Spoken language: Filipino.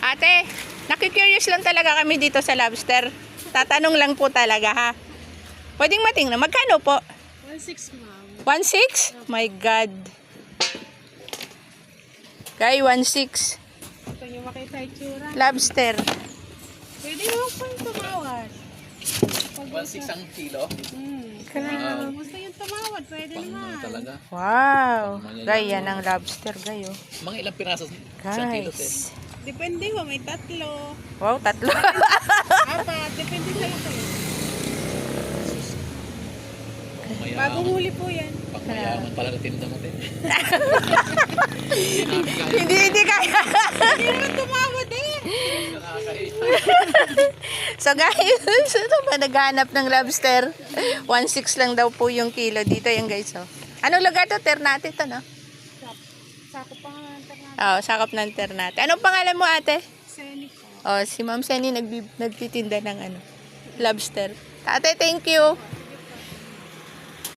Ate, nakikurious lang talaga kami dito sa lobster. Tatanong lang po talaga ha. Pwedeng matingnan. Magkano po? 1.6 ma'am. 1.6? My God. Kay 1.6. Gusto nyo makita itsura? Lobster. Pwede mo pang tumawad. 1.6 ang kilo. Gusto nyo tumawad? Pwede naman. Talaga. Wow. Gay, yan ang lobster, gay. Oh. Mga ilang piraso isang kilo, te? Guys. Depende ho, may tatlo. Wow, tatlo. Apat, depende sa ito. Mayaman. Bagong huli po yan. Pangmayaman pala na tinda mo, te. Hindi kaya. Hindi naman tumawad eh. So guys, ito ba naghanap ng lobster? 1.6 lang daw po yung kilo dito yung guys. Oh. Anong lugar to? Ternate to, no? Sakop pa nga ng internet. Oo, sakop ng Ternate. Anong pangalan mo, ate? Seni po. Oh, si Ma'am Seni nagtitinda ng lobster. Ate, thank you.